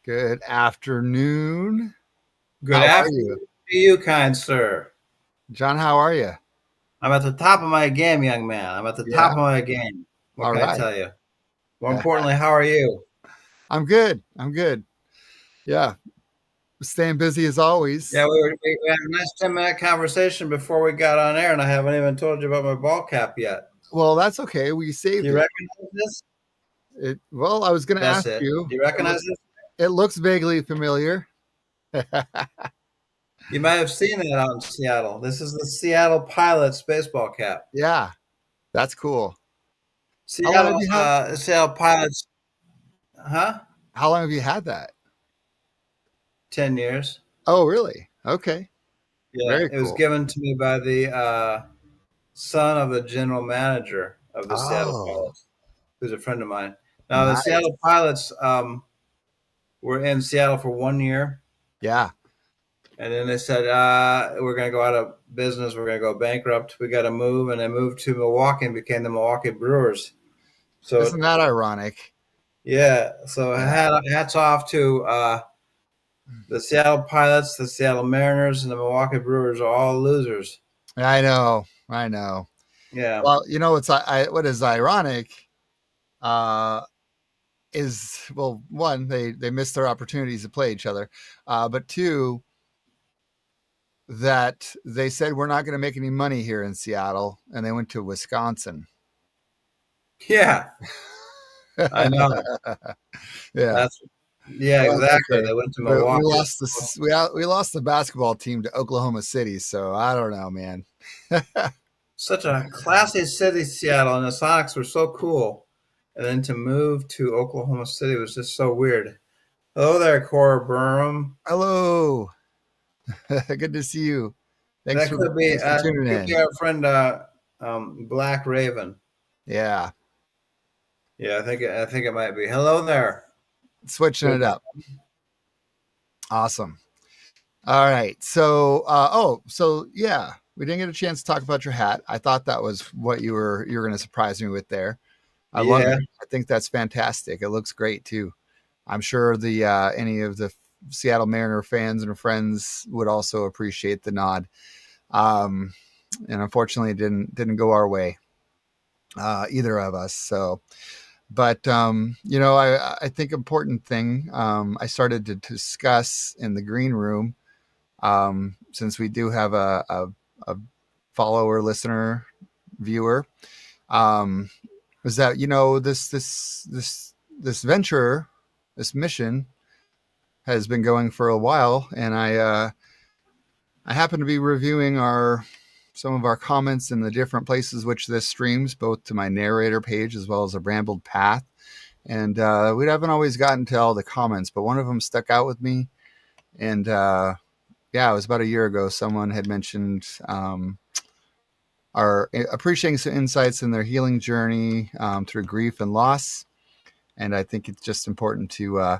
Good afternoon. Good How are you? afternoon to you, kind sir. John, how are you? I'm at the top of my game, young man. I'm at the top Yeah. of my game. What All can I right. tell you? More importantly, how are you? I'm good. I'm good. Yeah. Staying busy as Yeah, always. we had a nice 10-minute conversation before we got on air, and I haven't even told you about my ball cap yet. Well, that's okay. We Do saved you it. recognize this? Well, I was going to That's ask it. you. Do you recognize this? It looks vaguely familiar. You might have seen it out in Seattle. This is the Seattle Pilots baseball cap. Yeah. That's cool. How long have Seattle, you had? Seattle Pilots, huh? How long have you had that? 10 years. Oh, really? Okay. Yeah, Very it was cool. given to me by the son of the general manager of the Seattle Oh, Pilots, who's a friend of mine. Now, the nice. Seattle Pilots were in Seattle for 1 year, Yeah. and then they said, we're going to go out of business. We're going to go bankrupt. We got to move. And they moved to Milwaukee and became the Milwaukee Brewers. Isn't So, that ironic? yeah, so Yeah. hats off to the Seattle Pilots, the Seattle Mariners, and the Milwaukee Brewers are all losers. I know. I know. Yeah. Well, what is ironic uh, is, well, one, they missed their opportunities to play each other, but two, that they said we're not going to make any money here in Seattle, and they went to Wisconsin. Yeah, I know. Yeah, That's Yeah, well, it's exactly. okay. They went to We Milwaukee. lost we lost the basketball team to Oklahoma City, so I don't know, man. Such a classy city, Seattle, and the Sonics were so cool. And then to move to Oklahoma City was just so weird. Hello there, Cora Burnham. Hello, good to see you. That Thanks for tuning could be in. our friend Black Raven. Yeah, Yeah, I think it might be. Hello there. switching Good. it up. Awesome. All right. So yeah, we didn't get a chance to talk about your hat. I thought that was what you were going to surprise me with there. I love Yeah, it. I think that's fantastic. It looks great too. I'm sure the any of the Seattle Mariner fans and friends would also appreciate the nod. Um, and unfortunately, it didn't go our way, either of us. So, but I think important thing I started to discuss in the green room, since we do have a follower, listener, viewer, um, was that this venture, this mission has been going for a while, and I happen to be reviewing our some of our comments in the different places which this streams, both to my narrator page as well as a Brambled path. And we haven't always gotten to all the comments, but one of them stuck out with me. And yeah, it was about a year ago. Someone had mentioned are appreciating some insights in their healing journey through grief and loss. And I think it's just important to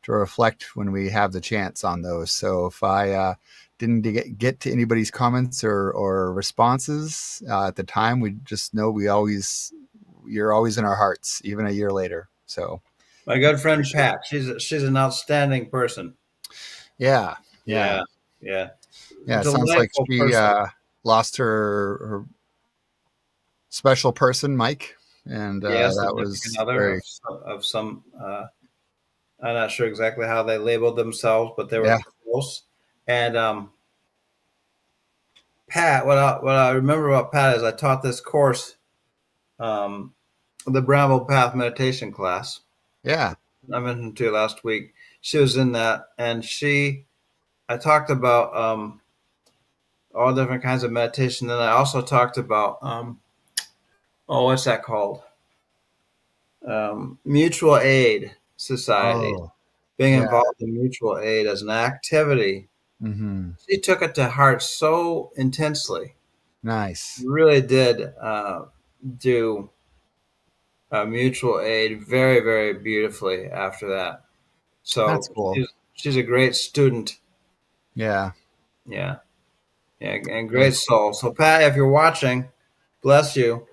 reflect when we have the chance on those. So if I didn't get to anybody's comments or responses at the time, we just know you're always in our hearts, even a year later. So my good friend appreciate Pat. She's an outstanding person. it. Yeah, yeah, Yeah, yeah, yeah. It sounds like delightful she person. lost her special person, Mike, and Yeah, that significant was other very, of some. I'm not sure exactly how they labeled themselves, but they yeah, were close. And Pat, what I remember about Pat is I taught this course, um, the Bramble Path meditation class. yeah. I mentioned to you last week. She was in that, and I talked about all different kinds of meditation. Then I also talked about what's that called? Mutual aid society, Oh, being yeah. involved in mutual aid as an activity. Hmm. She took it to heart so intensely. Nice. Really did do mutual aid very, very beautifully after that. That's So cool. she's a great student. Yeah. Yeah, yeah, and Very great cool. soul. So Pat, if you're watching, bless you.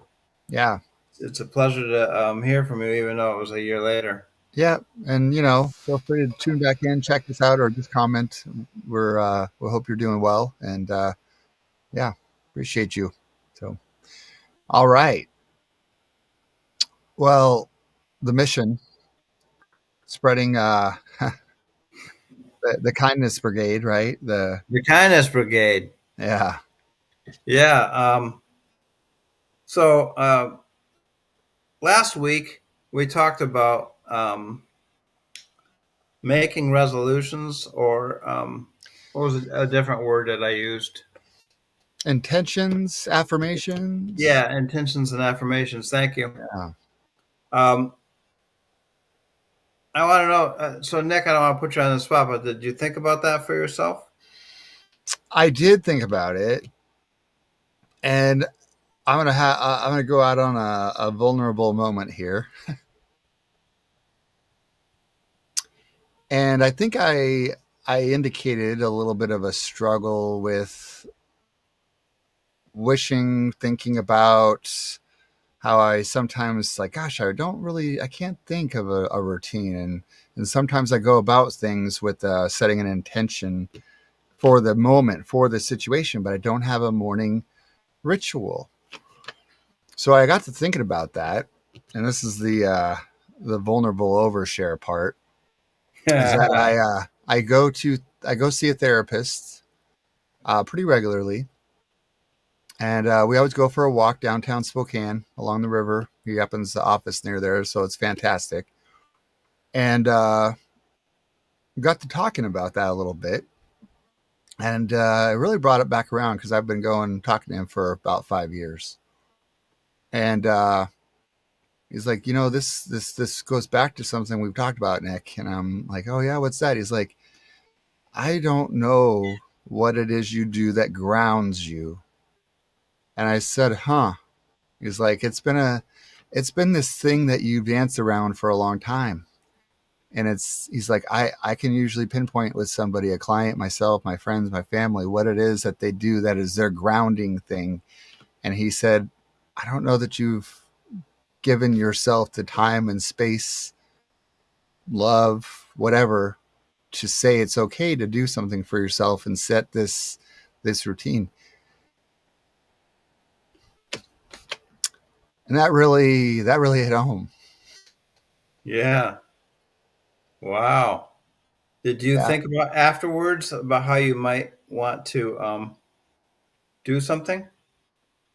Yeah. It's a pleasure to hear from you, even though it was a year later. Yeah, and feel free to tune back in, check this out, or just comment. We hope you're doing well, and yeah, appreciate you. So, all right. Well, the mission spreading the kindness brigade, right? The Kindness Brigade. Yeah, Yeah. So last week we talked about making resolutions, or what was a different word that I used? intentions, affirmations. Yeah, intentions and affirmations. Thank you. Yeah, Um, I want to know. So, Nick, I don't want to put you on the spot, but did you think about that for yourself? I did think about it, and I'm gonna go out on a vulnerable moment here, and I think I indicated a little bit of a struggle with wishing, thinking about how I sometimes like, gosh, I can't think of a routine, and sometimes I go about things with setting an intention for the moment, for the situation, but I don't have a morning ritual. So I got to thinking about that, and this is the vulnerable overshare part. Is that I go see a therapist pretty regularly, and we always go for a walk downtown Spokane along the river. He happens to office near there, so it's fantastic. And got to talking about that a little bit, and it really brought it back around because I've been going talking to him for about 5 years, and he's like, this goes back to something we've talked about, Nick. And I'm like, oh yeah, what's that? He's like, I don't know what it is you do that grounds you. And I said, huh. He's like, it's been this thing that you've danced around for a long time. And he's like, I can usually pinpoint with somebody, a client, myself, my friends, my family, what it is that they do that is their grounding thing. And he said, I don't know that you've given yourself the time and space, love, whatever, to say it's okay to do something for yourself and set this routine. And that really hit home. Yeah. Wow. Did you Yeah. think about afterwards about how you might want to do something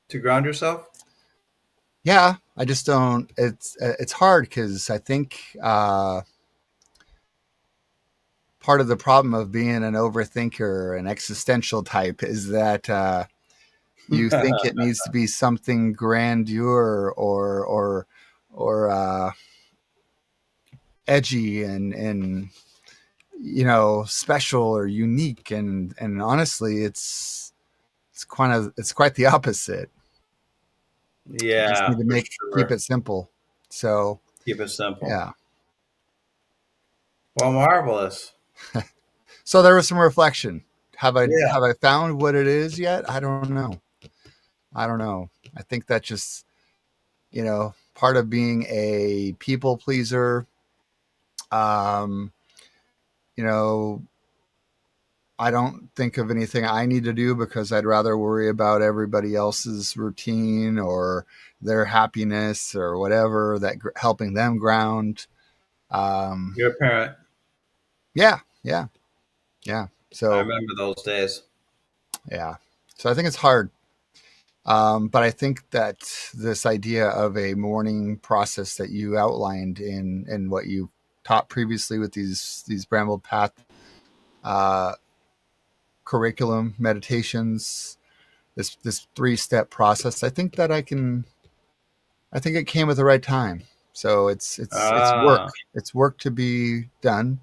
to ground yourself? Yeah, I just don't. It's hard because I think part of the problem of being an overthinker, an existential type, is that you think it needs to be something grandeur or edgy and special or unique, and honestly, it's quite the opposite. You just need Yeah, to for keep sure. it simple. So Keep it simple. yeah. Well, marvelous. So there was some reflection. Yeah. Have I found what it is yet? I don't know. I don't know. I think that just part of being a people pleaser. Um, you know, I don't think of anything I need to do because I'd rather worry about everybody else's routine or their happiness or whatever that helping them ground. Um, You're a parent. yeah, yeah, yeah. I So remember those days. yeah, so I think it's hard. But I think that this idea of a morning process that you outlined in what you taught previously with these Brambled Path uh, curriculum meditations, this 3-step process, I think that I think it came at the right time. So it's work. Ah, It's work to be done,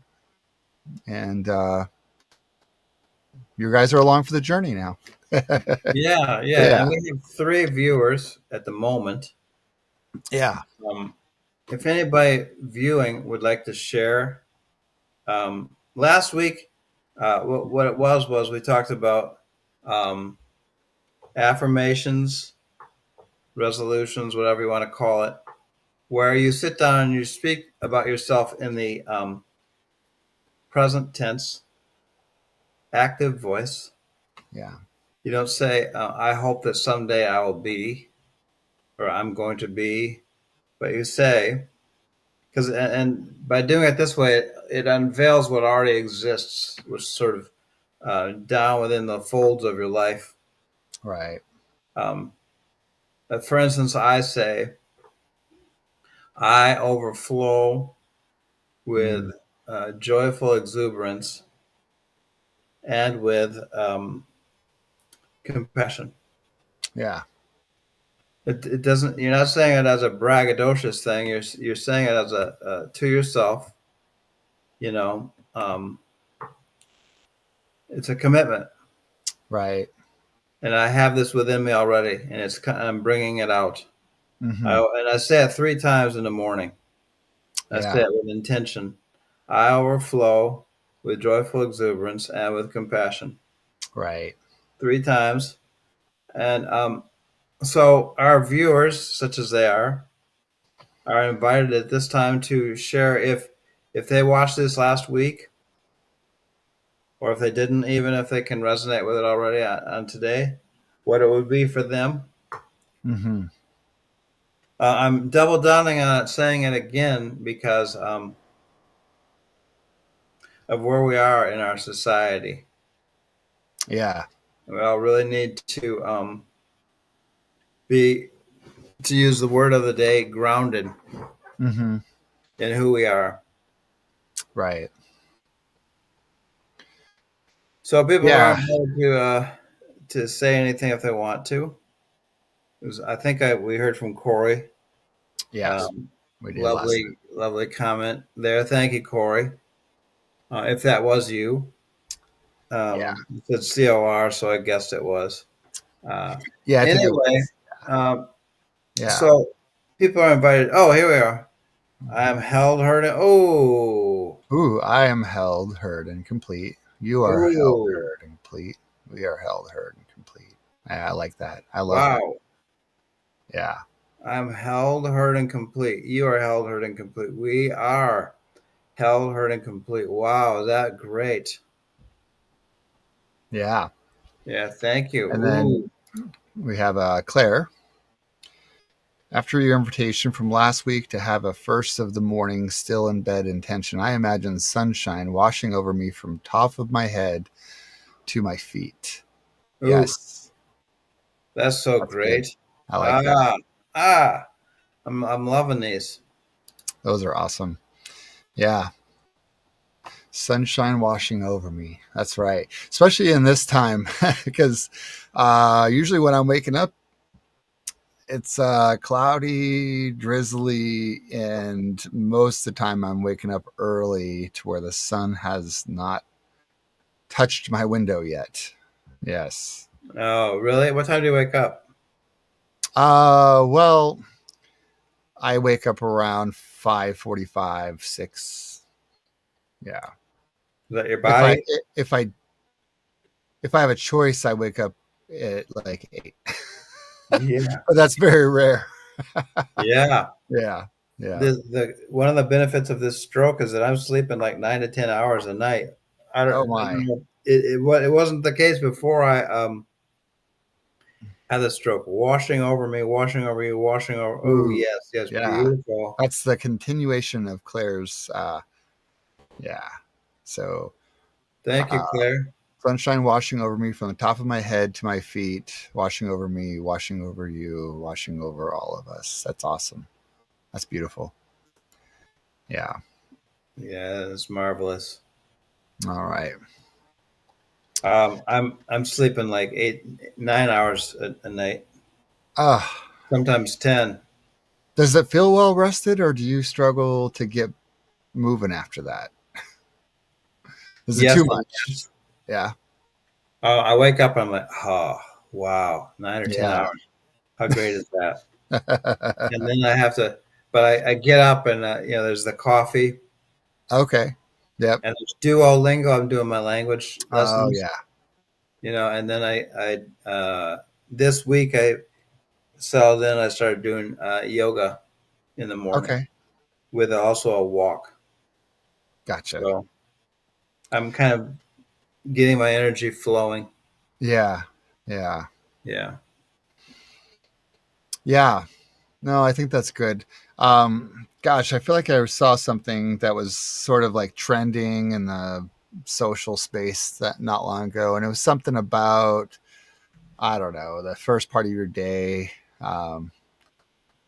and you guys are along for the journey now. yeah, yeah. And Yeah, we have three viewers at the moment. yeah. Um, if anybody viewing would like to share, last week, what it was we talked about um, affirmations, resolutions, whatever you want to call it, where you sit down and you speak about yourself in the present tense, active voice. Yeah. You don't say, I hope that someday I will be, or I'm going to be, but you say, because and by doing it this way, it unveils what already exists, which is sort of down within the folds of your life. Right. Um, for instance, I say, I overflow with Mm. joyful exuberance and with compassion. Yeah. It doesn't. You're not saying it as a braggadocious thing. You're saying it as a to yourself. You know, it's a commitment, Right. and I have this within me already, and I'm bringing it out. Hmm. And I say it 3 times in the morning. I say Yeah. it with intention. I overflow with joyful exuberance and with compassion. Right. 3 times, and so our viewers, such as they are invited at this time to share if they watched this last week, or if they didn't, even if they can resonate with it already on today, what it would be for them. Hmm. I'm double downing on it, saying it again because of where we are in our society. Yeah. We all really need to be, to use the word of the day, grounded Hmm. in who we are. Right. So people are Yeah. invited to say anything if they want to. I think we heard from Corey. Yes. Um, We did last lovely, lovely comment there. Thank you, Corey. If that was you, time. Yeah. it said COR, so I guessed it was. Uh, Yeah. I think it anyway, was. um, Yeah. so people are invited. Oh, here we are. I am held, heard. Oh, Ooh, I am held, heard, and complete. You are held, oh, heard, and complete. We are held, heard, and complete. I like that. I love that. wow. Yeah. I'm held, heard, and complete. You are held, heard, and complete. We are held, heard, and complete. Wow, is that great? Yeah. Yeah, thank you. And Ooh, then we have Claire. After your invitation from last week to have a first of the morning still in bed intention, I imagine sunshine washing over me from top of my head to my feet. ooh, Yes, that's so that's good. great. I like that. Ah, ah, I'm loving these. Those are awesome. Yeah. Sunshine washing over me. That's right. Especially in this time, because usually when I'm waking up, it's cloudy, drizzly, and most of the time I'm waking up early to where the sun has not touched my window yet. Yes. Oh, really? What time do you wake up? Well, I wake up around 5:45, 6. Yeah. Is that your If I body? if I if I have a choice, I wake up at like 8. Yeah, But that's very rare. yeah. Yeah. Yeah. The one of the benefits of this stroke is that I'm sleeping like 9 to 10 hours a night. Oh I my. don't know. It wasn't the case before I had the stroke. Washing over me, washing over you, washing over. Oh Ooh. yes, yes, Yeah. beautiful. That's the continuation of Claire's yeah. So Thank you, uh Claire. sunshine washing over me from the top of my head to my feet, washing over me, washing over you, washing over all of us. That's awesome. That's beautiful. Yeah. Yeah, it's marvelous. All right. I'm sleeping like 8, 9 hours a night, Uh, sometimes 10. does it feel well rested or do you struggle to get moving after that? Is it Yes too and much? yes. Yeah. I wake up. I'm like, oh wow, 9 or 10 Yeah. hours. How great is that? And then I have to, but I get up and there's the coffee Okay. Yep. and there's Duolingo. I'm doing my language Oh lessons, yeah. and then this week then I started doing yoga. in the morning Okay. with also a walk. Gotcha. So I'm kind of getting my energy flowing. Yeah. Yeah. Yeah. Yeah. No, I think that's good. Gosh, I feel like I saw something that was sort of like trending in the social space that not long ago, and it was something about, I don't know, the first part of your day,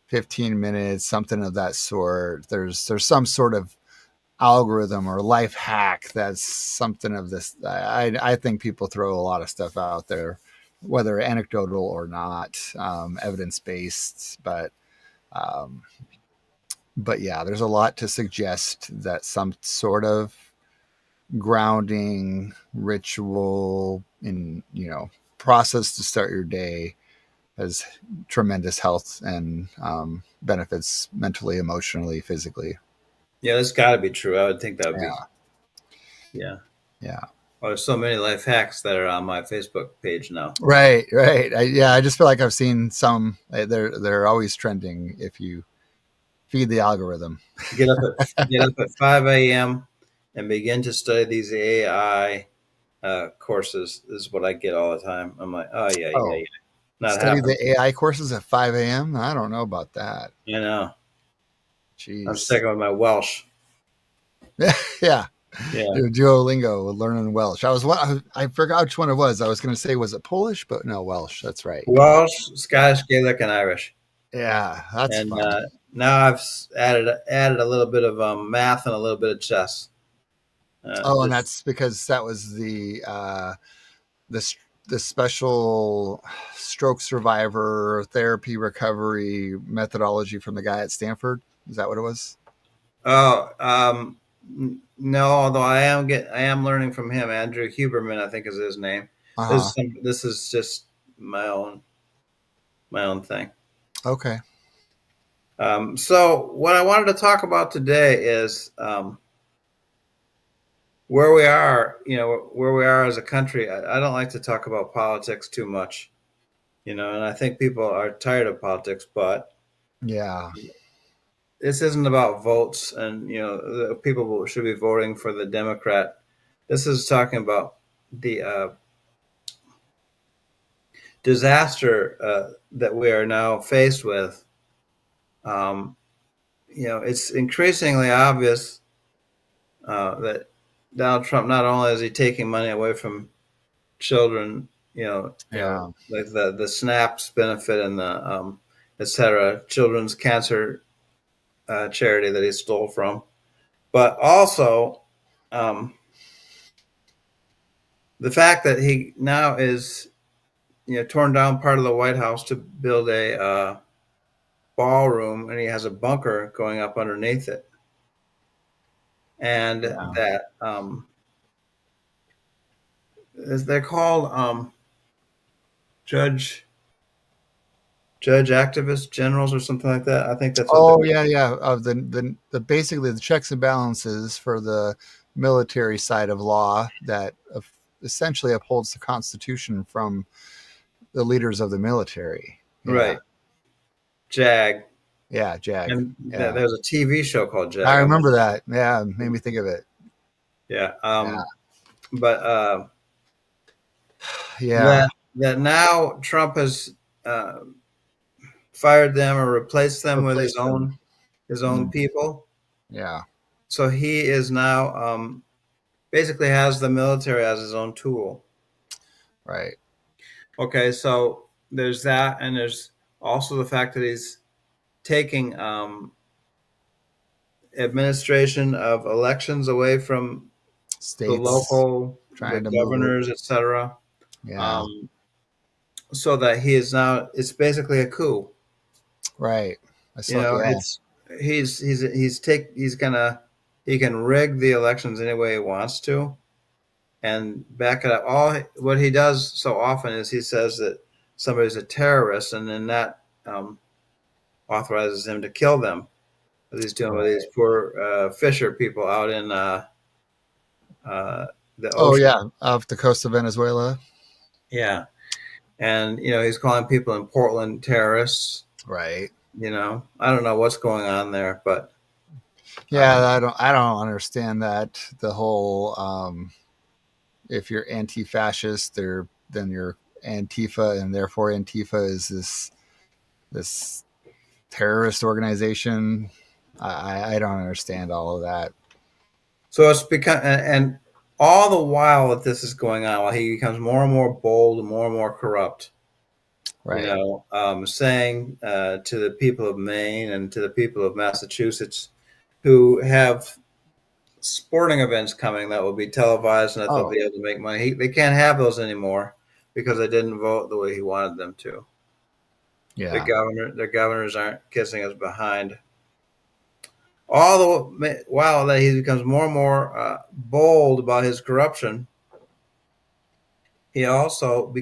15 minutes, something of that sort. There's some sort of algorithm or life hack that's something of this. I think people throw a lot of stuff out there, whether anecdotal or not, evidence based, um, but yeah, there's a lot to suggest that some sort of grounding ritual in, process to start your day has tremendous health and benefits mentally, emotionally, physically. Yeah, that's got to be true. I would think that would be. Yeah. Yeah. Yeah. Oh, there's so many life hacks that are on my Facebook page now. Right. Right. I just feel like I've seen some. They're always trending if you feed the algorithm. Get up at 5 a.m. and begin to study these AI courses. Is what I get all the time. I'm like, oh yeah, yeah, Oh, yeah. Not study happening. the AI courses at 5 a.m. I don't know about that. You know, I'm Jeez. sticking with my Welsh. Yeah. Yeah, Duolingo, learning Welsh. I forgot which one it was. I was going to say, was it Polish? But no, Welsh. That's right. Welsh, Scottish, Gaelic, and Irish. Yeah, that's And fun. now I've added a little bit of math and a little bit of chess. Oh, and Just that's because that was the the special stroke survivor therapy recovery methodology from the guy at Stanford. Is that what it was? oh no, although I am learning from him. Andrew Huberman, I think is his name. Uh huh. This is just my own thing. Okay. So what I wanted to talk about today is where we are. Where we are as a country. I don't like to talk about politics too much. And I think people are tired of politics, but Yeah. this isn't about votes and the people should be voting for the Democrat. This is talking about the disaster that we are now faced with. Um, it's increasingly obvious that Donald Trump, not only is he taking money away from children, Yeah. like the SNAPs benefit and the et cetera, children's cancer charity that he stole from, but also um, the fact that he now is torn down part of the White House to build a ballroom, and he has a bunker going up underneath it, and Yeah. that they're called judge judge activist generals or something like that. I think that's what they're. Oh yeah, yeah. Of the basically the checks and balances for the military side of law that essentially upholds the Constitution from the leaders of the military. Yeah. Right. Jag. Yeah, Jag. And Yeah. there's a TV show called I Jag. remember that. Yeah, it made me think of it. Yeah. Yeah. But Yeah. that now Trump has uh, fired them or replaced them with his Replace them. own Mm, people. yeah. So he is now basically has the military as his own tool. Right. Okay, so there's that, and there's also the fact that he's taking administration of elections away from the States local, the trying to move it. governors, etc. Yeah. Um, so that he is now, it's basically a coup. Right. I saw. Yeah. It's he's gonna he can rig the elections any way he wants to and back it up. All what he does so often is he says that somebody's a terrorist, and then that authorizes him to kill them, as he's doing with these Right. poor fisher people out in uh, the Oh ocean. yeah, off the coast of Venezuela. Yeah, and he's calling people in Portland terrorists. Right. I don't know what's going on there, but Yeah, I don't understand that. The whole if you're anti-fascist, or then you're Antifa, and therefore Antifa is this terrorist organization. I don't understand all of that. so it's become, and all the while that this is going on, while he becomes more and more bold and more corrupt, Right. saying to the people of Maine and to the people of Massachusetts who have sporting events coming that will be televised and that they'll Oh, be able to make money. They can't have those anymore because they didn't vote the way he wanted them to. yeah. Their governors aren't kissing us behind. All the while that he becomes more and more bold about his corruption, he also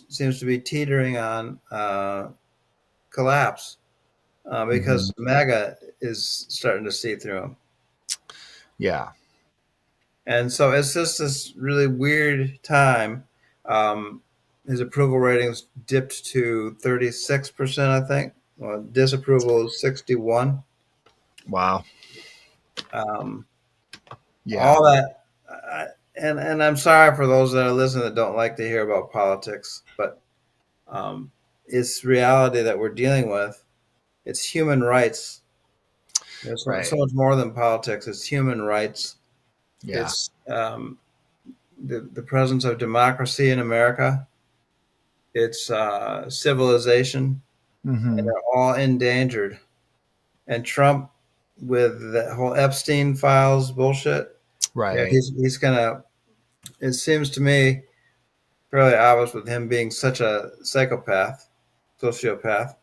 seems to be teetering on collapse Hmm. because MAGA is starting to see through him. Yeah. And so it's just this really weird time. Um, his approval ratings dipped to 36%, I think. Well, disapproval is 61. Wow. Um, Yeah. all that, and I'm sorry for those that are listening that don't like to hear about politics, but um, it's reality that we're dealing with. It's human rights. There's so Right. much more than politics. It's human rights. Yeah. It's the presence of democracy in America. It's civilization, and Hmm. they're all endangered. And Trump, with the whole Epstein files bullshit, yeah, Right. he's gonna. It seems to me fairly obvious with him being such a psychopath, sociopath,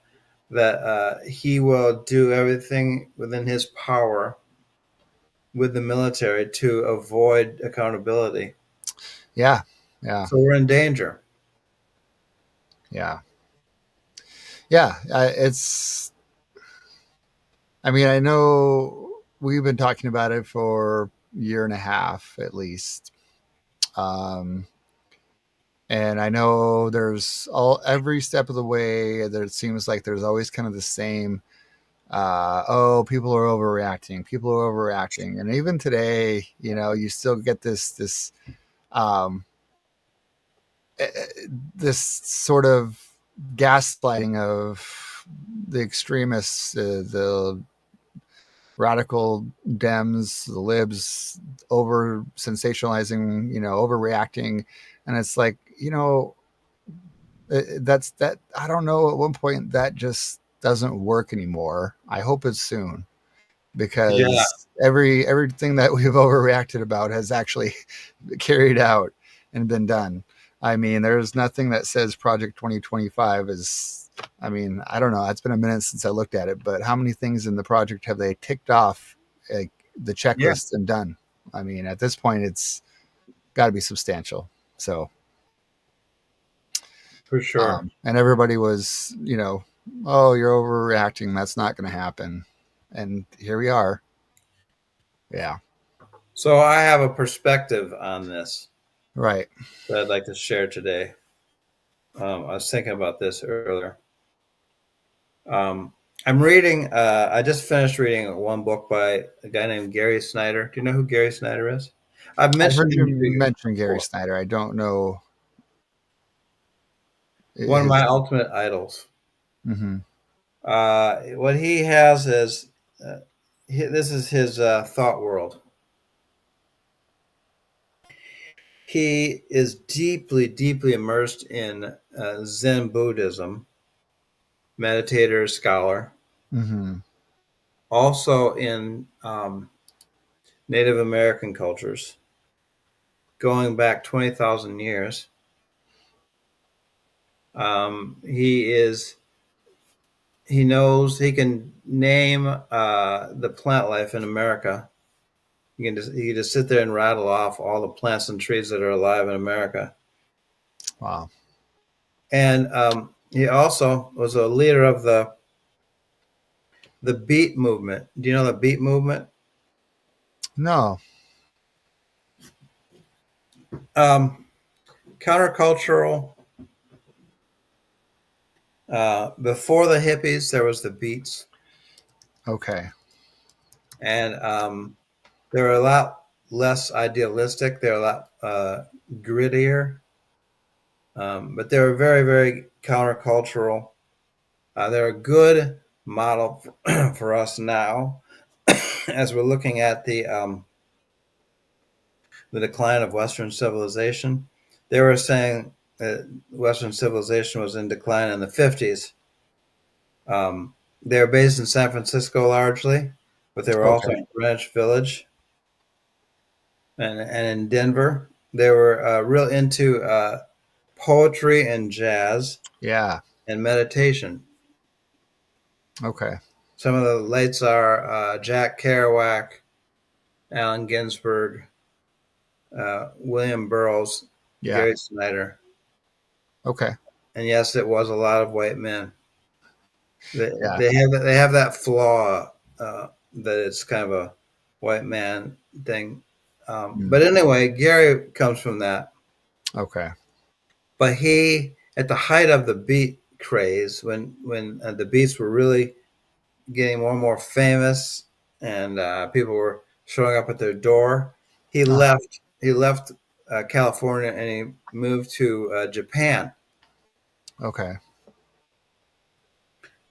that he will do everything within his power with the military to avoid accountability. Yeah. Yeah. So we're in danger. Yeah. Yeah. It's. I mean, I know we've been talking about it for a year and a half at least. Um, and I know there's every step of the way that it seems like there's always kind of the same oh, people are overreacting, people are overreacting. And even today, you still get this um eh, this sort of gaslighting of the extremists, the radical Dems, the libs, over sensationalizing, overreacting. And it's like, that's that. I don't know. At one point, that just doesn't work anymore. I hope it's soon, Yeah, because everything that we've overreacted about has actually carried out and been done. I mean, there's nothing that says Project 2025 is. I mean, I don't know. It's been a minute since I looked at it, but how many things in the project have they ticked off, like, the yeah, checklist and done? I mean, at this point, it's got to be substantial. So, for sure. and everybody was, oh, you're overreacting. That's not going to happen. And here we are. Yeah. So I have a perspective on this Right. that I'd like to share today. I was thinking about this earlier. Um, I'm reading. I just finished reading one book by a guy named Gary Snyder. Do you know who Gary Snyder is? I've I've mentioned heard you him to you mention Gary before. Snyder. I don't know One of my his. ultimate idols. Hmm. What he has is this is his thought world. He is deeply, deeply immersed in Zen Buddhism, meditator, scholar, Hmm. also in Native American cultures, going back 20,000 years. He is he knows he can name the plant life in America. He can just sit there and rattle off all the plants and trees that are alive in America. Wow. And he also was a leader of the Beat movement. Do you know the Beat movement? No. Um, Countercultural. Before the hippies, there was the Beats. Okay. And they're a lot less idealistic. They're a lot grittier, but they're very, very countercultural. They're a good model for us now as we're looking at the decline of Western civilization. They were saying that Western civilization was in decline in the 50s. They were based in San Francisco largely, but they were also Okay. in Greenwich Village and in Denver. They were real into poetry and jazz Yeah. and meditation. Okay. Some of the lates are Jack Kerouac, Allen Ginsberg, William Burroughs, Yeah. Gary Snyder. Okay. And yes, it was a lot of white men. They, Yeah. they have that flaw that it's kind of a white man thing. Mm. But anyway, Gary comes from that. Okay. But he, at the height of the beat craze, when the beats were really getting more and more famous, and people were showing up at their door, he Uh-huh. left. He left California and he moved to Japan, Okay.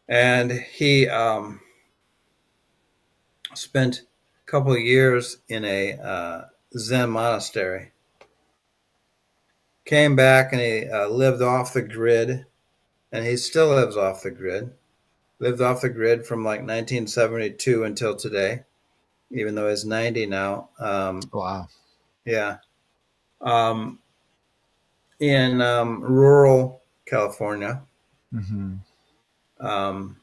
and he spent a couple of years in a Zen monastery. Came back and he lived off the grid, and he still lives off the grid. Lived off the grid from like 1972 until today, even though he's 90 now. Wow. Yeah. Um, in rural California. Hmm. Um,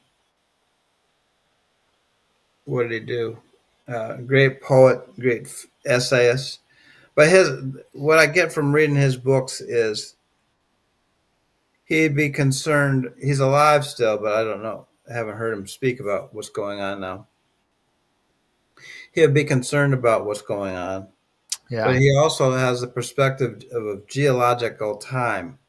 what did he do? Great poet, great essayist. But his what I get from reading his books is he'd be concerned. He's alive still, but I don't know. I haven't heard him speak about what's going on now. He'd be concerned about what's going on, but Yeah. he also has the perspective of geological time.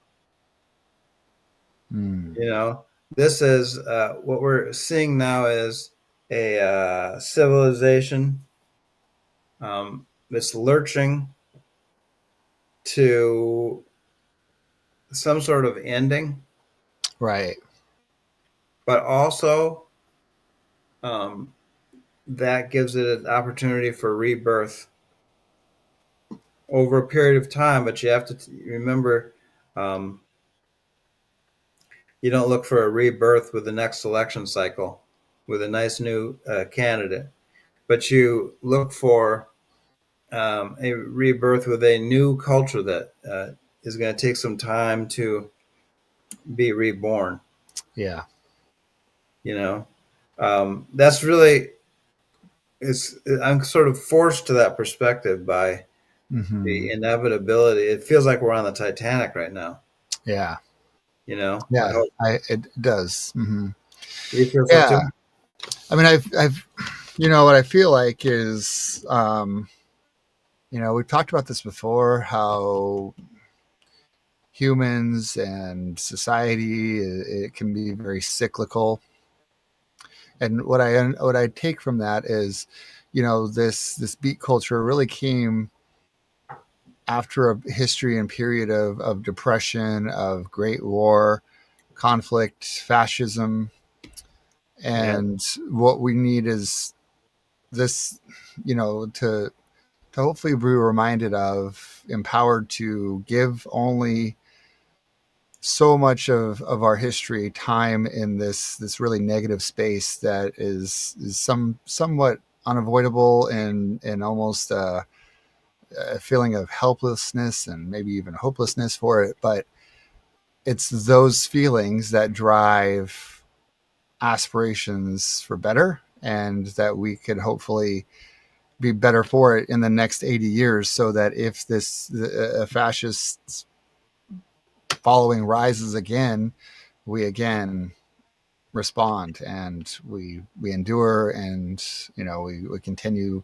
Mm. You know, this is what we're seeing now is a civilization that's lurching to some sort of ending, Right. but also um, that gives it an opportunity for rebirth over a period of time. But you have to remember, um, you don't look for a rebirth with the next election cycle with a nice new candidate, but you look for a rebirth with a new culture that is going to take some time to be reborn. Yeah. You know, that's really it's. I'm sort of forced to that perspective by Hmm. the inevitability. It feels like we're on the Titanic right now. Yeah. You know, I Yeah. hope It does. Hmm. you feel so too. Yeah. I mean, what I feel like is, we've talked about this before, how humans and society, it can be very cyclical. And what I take from that is, this beat culture really came after a history and period of depression, of great war, conflict, fascism. Yeah, And what we need is this, to hopefully be reminded of, empowered to give only so much of our history time in this really negative space that is somewhat unavoidable, and almost a feeling of helplessness and maybe even hopelessness for it. But it's those feelings that drive aspirations for better, and that we could hopefully be better for it in the next 80 years, so that if this fascist following rises again, we again respond, and we endure, and we continue,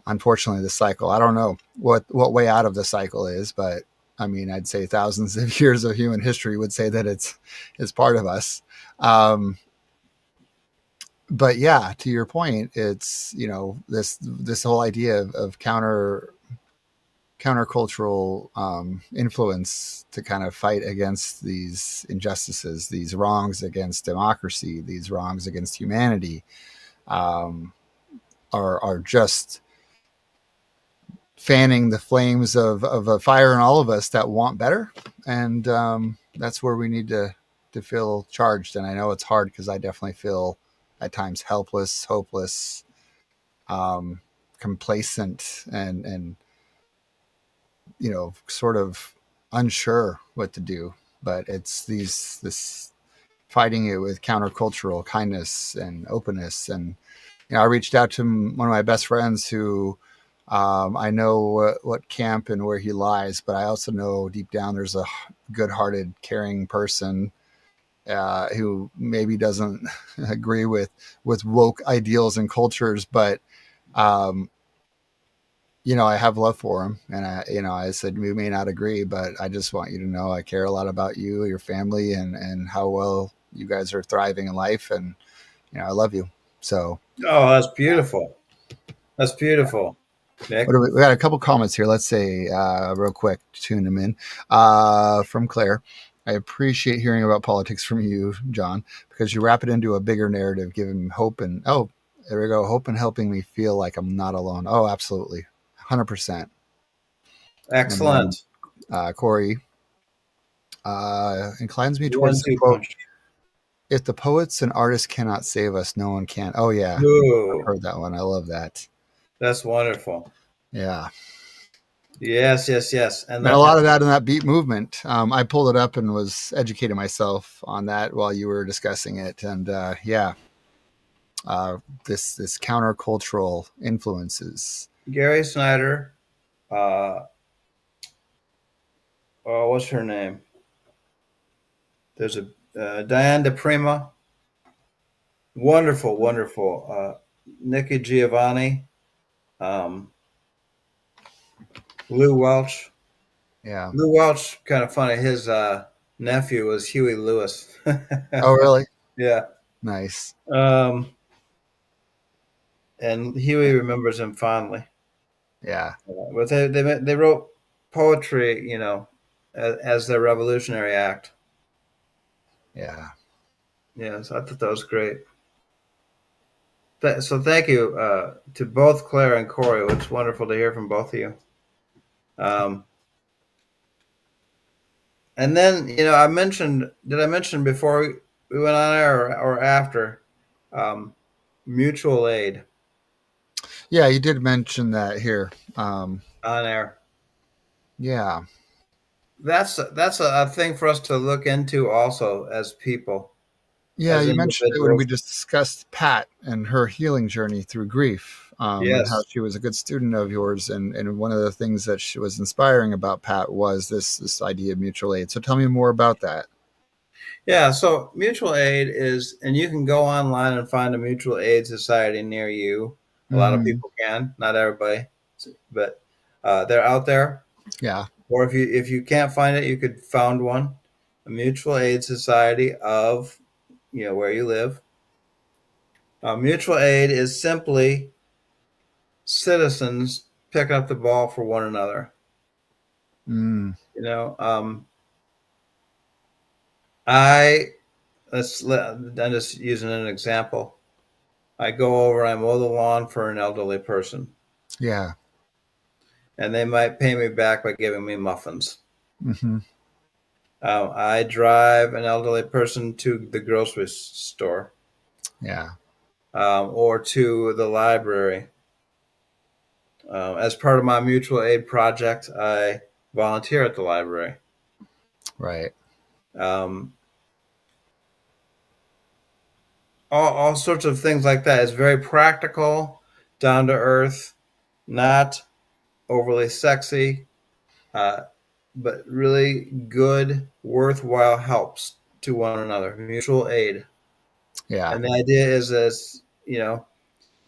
unfortunately, the cycle. I don't know what way out of the cycle is, but I mean, I'd say thousands of years of human history would say that it's part of us. um but yeah, to your point, it's, you know, this whole idea of countercultural influence to kind of fight against these injustices, these wrongs against democracy, these wrongs against humanity, um, are just fanning the flames of a fire in all of us that want better. And that's where we need to feel charged. And I know it's hard because I definitely feel at times helpless, hopeless, um, complacent, and you know, sort of unsure what to do. But it's this fighting it with countercultural kindness and openness. And you know, I reached out to one of my best friends who, I know what camp and where he lies, but I also know deep down there's a good-hearted, caring person who maybe doesn't agree with woke ideals and cultures, but um, you know, I have love for him, and you know, I said we may not agree, but I just want you to know I care a lot about you, your family, and how well you guys are thriving in life, and you know, I love you. So, Oh, that's beautiful. That's beautiful, what Nick. do we got? A couple comments here. Let's say real quick, tune them in from Claire. I appreciate hearing about politics from you, John, because you wrap it into a bigger narrative, giving hope and oh, there we go, hope and helping me feel like I'm not alone. Oh, absolutely, 100%. And then Excellent. Corey inclines me towards One the two quote, punch. if the poets and artists cannot save us, no one can. Oh, yeah. I've Ooh, heard that one. I love that. that's wonderful. Yeah. Yes, yes, yes. And And a that, lot of that in that beat movement. I pulled it up and was educating myself on that while you were discussing it. And yeah, uh, this countercultural influences. Gary Snyder, uh, oh, what's her name? There's a Diane DePrima, wonderful, wonderful. Nikki Giovanni, um, Lou Welch. Yeah. Lou Welch, kind of funny. His nephew was Huey Lewis. Oh, really? Yeah. Nice. Um, and Huey remembers him fondly. Yeah. But they wrote poetry, as their revolutionary act. Yeah. Yes, I thought that was great. So thank you to both Claire and Corey. It's wonderful to hear from both of you. Um, and then did I mention before we went on air or after mutual aid Yeah. You did mention that here. on air? Yeah. That's a thing for us to look into also as people, Yeah, as you mentioned it when we individuals. discussed Pat and her healing journey through grief, and how Yes. she was a good student of yours. And one of the things that she was inspiring about Pat was this idea of mutual aid. So tell me more about that. Yeah, so mutual aid is, and you can go online and find a mutual aid society near you. A lot of Hmm. people can, not everybody, but they're out there. Yeah, Or if you can't find it, you could found one, a mutual aid society of where you live. Mutual aid is simply citizens picking up the ball for one another. mm, You know, I I'm just using an example. I go over, I mow the lawn for an elderly person, yeah, and they might pay me back by giving me muffins. hmm, I drive an elderly person to the grocery store, yeah, or to the library. As part of my mutual aid project, I volunteer at the library. right, Um, all sorts of things like that. It's very practical, down to earth, not overly sexy, uh, but really good, worthwhile helps to one another. Mutual aid. yeah, And the idea is this,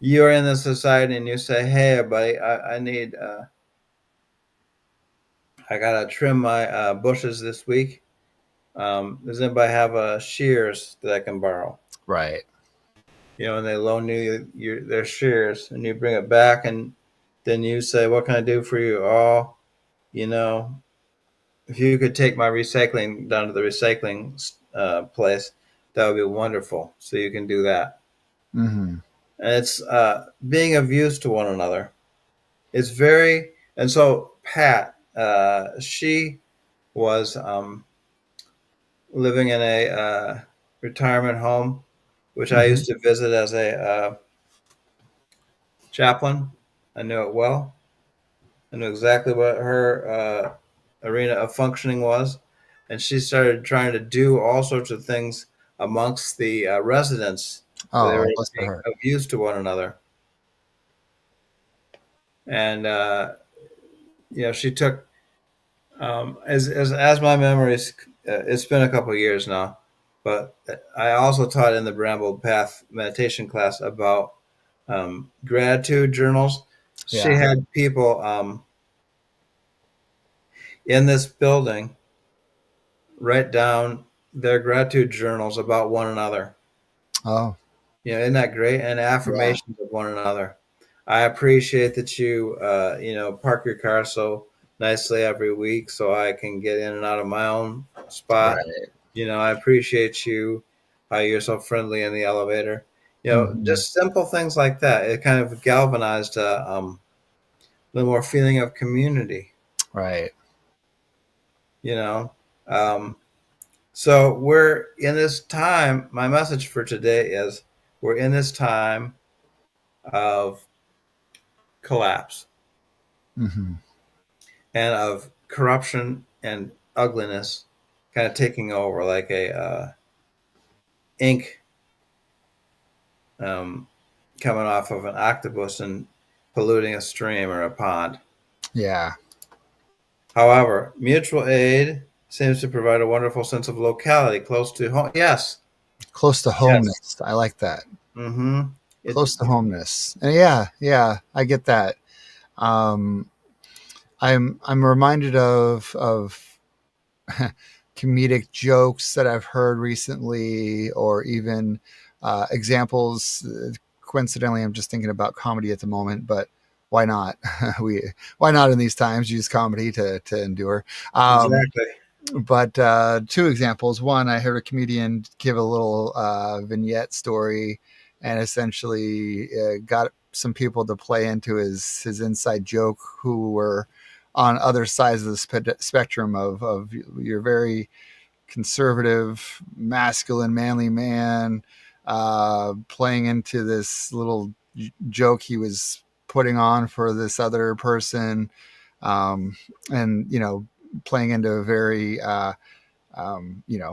you're in the society and you say, "Hey, buddy, I gotta trim my bushes this week. Does anybody have shears that I can borrow?" right, and they loan you their shares, and you bring it back, and then you say, "What can I do for you?" Oh, you know, if you could take my recycling down to the recycling place, that would be wonderful. So you can do that, Mm-hmm. and it's being of use to one another. It's very, and so Pat, she was living in a retirement home, which I Mm-hmm. used to visit as a chaplain. I knew it well. I knew exactly what her arena of functioning was, and she started trying to do all sorts of things amongst the residents where they were Oh, bless her being heart. of use to one another. And she took as my memories. It's been a couple of years now, but I also taught in the Brambled Path meditation class about gratitude journals. She Yeah. had people in this building write down their gratitude journals about one another. Oh, Isn't that great? And yeah. affirmations of one another. I appreciate that you, park your car so nicely every week so I can get in and out of my own spot. Right. I appreciate you, how you're so friendly in the elevator. Mm-hmm. Just simple things like that. It kind of galvanized a little more feeling of community, Right. you know. Um, So we're in this time. My message for today is we're in this time of collapse Mm-hmm. and of corruption and ugliness kind of taking over like a ink um, coming off of an octopus and polluting a stream or a pond. Yeah. However, mutual aid seems to provide a wonderful sense of locality close to home. Yes, Close to yes. homeness. I like that. Mm-hmm. It, Close to homeness. And yeah, yeah, I get that. Um, I'm reminded of comedic jokes that I've heard recently, or even examples. Coincidentally, I'm just thinking about comedy at the moment, but why not? we why not in these times use comedy to endure? Um, exactly. but two examples. One, I heard a comedian give a little vignette story, and essentially got some people to play into his inside joke who were on other sides of the spectrum of you're very conservative, masculine, manly man, playing into this little joke he was putting on for this other person, and playing into a very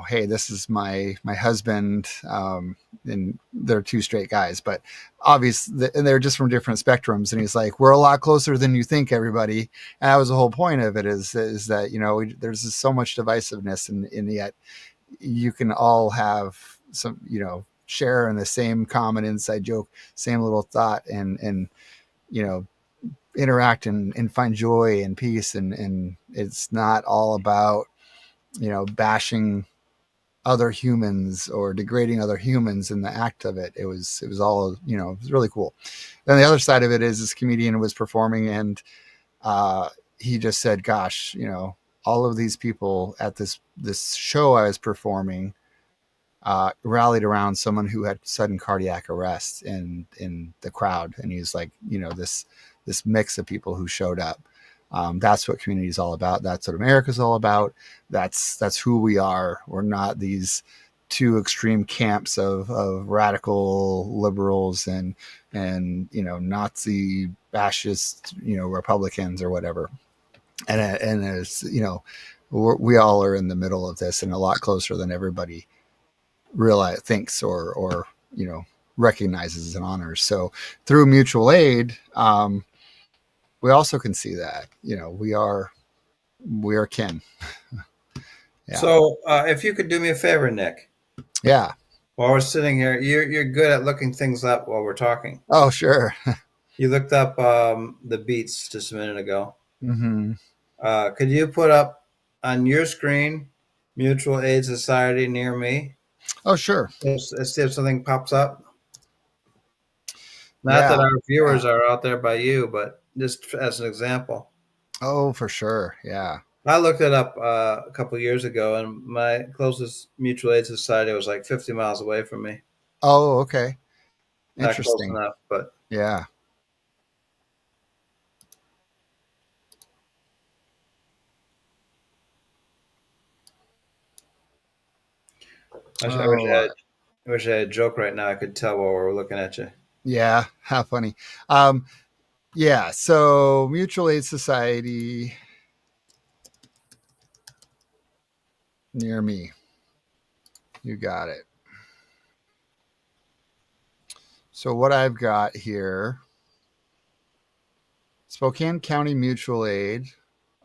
hey, this is my husband, and they're two straight guys, but obviously, and they're just from different spectrums. And he's like, we're a lot closer than you think, everybody. And that was the whole point of it is that there's just so much divisiveness, and yet you can all have some share in the same common inside joke, same little thought, and you know interact and find joy and peace, and it's not all about bashing other humans or degrading other humans in the act of it. It was all it was really cool. Then the other side of it is this comedian was performing, and uh, he just said, "Gosh, all of these people at this show I was performing rallied around someone who had sudden cardiac arrest in the crowd," and he's like, this mix of people who showed up. That's what community is all about. That's what America's all about. That's who we are. We're not these two extreme camps of radical liberals and Nazi fascist Republicans or whatever. And it's we all are in the middle of this and a lot closer than everybody realize thinks or recognizes and honors. So through mutual aid, we also can see that we are kin. Yeah. So, if you could do me a favor, Nick, Yeah. while we're sitting here, you're good at looking things up while we're talking. Oh, sure. You looked up the beats just a minute ago. Hmm. Could you put up on your screen Mutual Aid Society near me? Oh, sure. Let's see if something pops up. Not that Yeah. our Yeah. viewers are out there by you, but just as an example. Oh, for sure. Yeah. I looked it up a couple years ago, and my closest mutual aid society was like 50 miles away from me. Oh, okay. Not close Interesting. enough, but Yeah. I wish Oh, I had. I wish I had a joke right now. I could tell while we're looking at you. yeah. How funny. Um, yeah. So, mutual aid society near me. You got it. So, what I've got here, Spokane County Mutual Aid,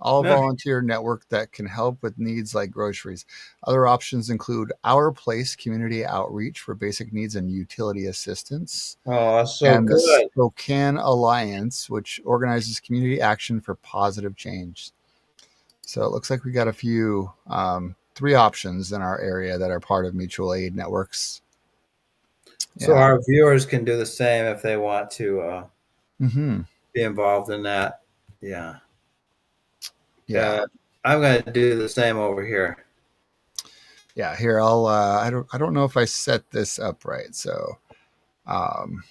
all Yeah. volunteer network that can help with needs like groceries. Other options include Our Place Community Outreach for basic needs and utility assistance, Oh, that's so and the good. Spokane Alliance, which organizes community action for positive change. So it looks like we got a few, three options in our area that are part of mutual aid networks. So Yeah. our viewers can do the same if they want to Hmm. be involved in that. Yeah. Yeah. Uh, I'm going to do the same over here. Yeah. Here, I'll. I don't know if I set this up right. So, um,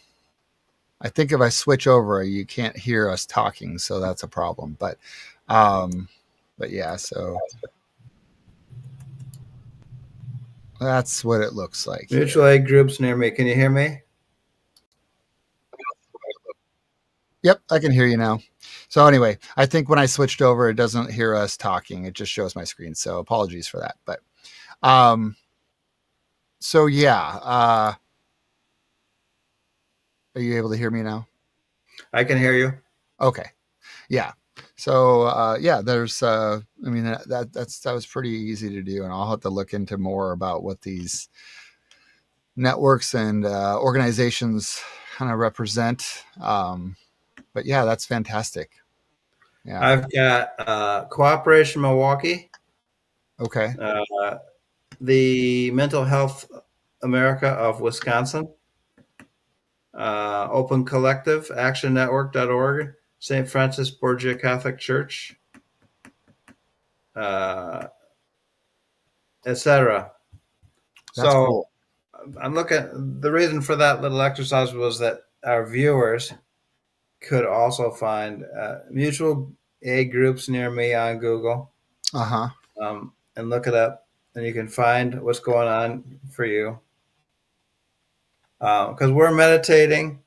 I think if I switch over, you can't hear us talking, so that's a problem. Um, but yeah. So that's what it looks like Mutual here. aid groups near me. Can you hear me? Yep, I can hear you now. So anyway, I think when I switched over, it doesn't hear us talking. It just shows my screen. So apologies for that. But um, so yeah, are you able to hear me now? I can hear you. Okay, yeah. So yeah, there's. I mean, that was pretty easy to do, and I'll have to look into more about what these networks and organizations kind of represent. But yeah, that's fantastic. Yeah. I've got Cooperation Milwaukee, Okay. uh, the Mental Health America of Wisconsin, Open Collective, ActionNetwork.org, St. Francis Borgia Catholic Church, uh, etc. That's So cool. I'm looking. The reason for that little exercise was that our viewers could also find mutual aid groups near me on Google, Uh huh. and look it up, and you can find what's going on for you. Because we're meditating,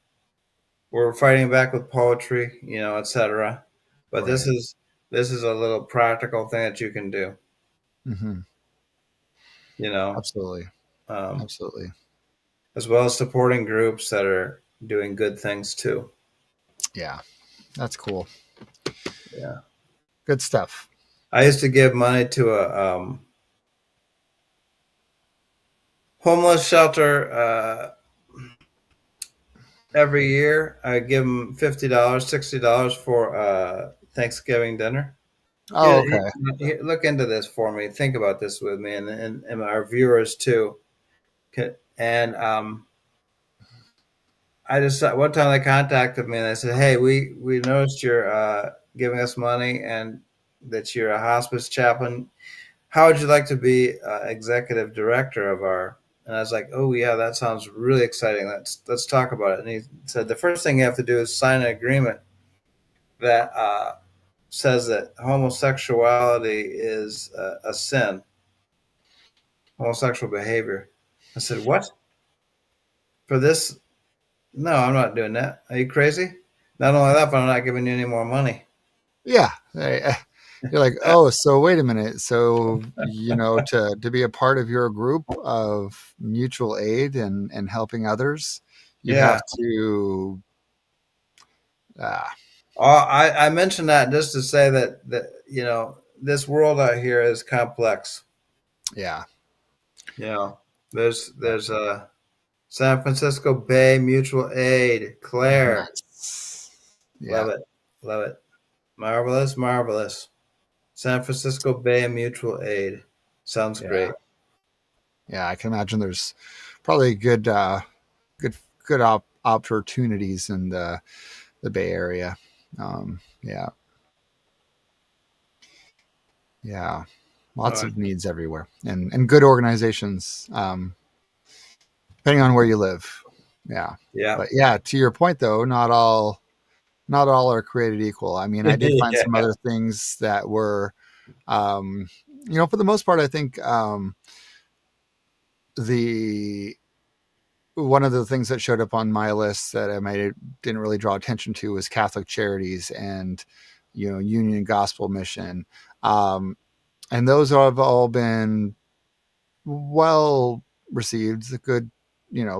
we're fighting back with poetry, etc. But this Right. is this is a little practical thing that you can do, Hmm. you know, Absolutely. um, Absolutely. as well as supporting groups that are doing good things too. Yeah. That's cool. Yeah, Good stuff. I used to give money to a homeless shelter every year. I give them $50, $60 for Thanksgiving dinner. Oh, okay. Look into this for me. Think about this with me, and our viewers too. And I just one time they contacted me and they said, "Hey, we noticed you're giving us money and that you're a hospice chaplain. How would you like to be executive director of our?" And I was like, "Oh yeah, that sounds really exciting. Let's talk about it." And he said, "The first thing you have to do is sign an agreement that says that homosexuality is a sin, homosexual behavior." I said, "What? For this? No, I'm not doing that. Are you crazy? Not only that, but I'm not giving you any more money." Yeah. You're like, oh, so wait a minute. So, to be a part of your group of mutual aid and helping others, you have Yeah. to, uh, I mentioned that just to say that this world out here is complex. yeah. You know, there's a San Francisco Bay Mutual Aid, Claire, Nice. love Yeah. it, love it, marvelous, marvelous. San Francisco Bay Mutual Aid sounds Yeah. great. Yeah. I can imagine there's probably good, good, good opportunities in the Bay Area. Yeah, yeah, Oh, lots of needs everywhere, and good organizations, depending on where you live. Yeah, yeah. but yeah, to your point though, not all are created equal. I mean, I did find some Yeah. other things that were, um, for the most part, I think the one of the things that showed up on my list that didn't really draw attention to was Catholic Charities and Union Gospel Mission, um, and those have all been well received, good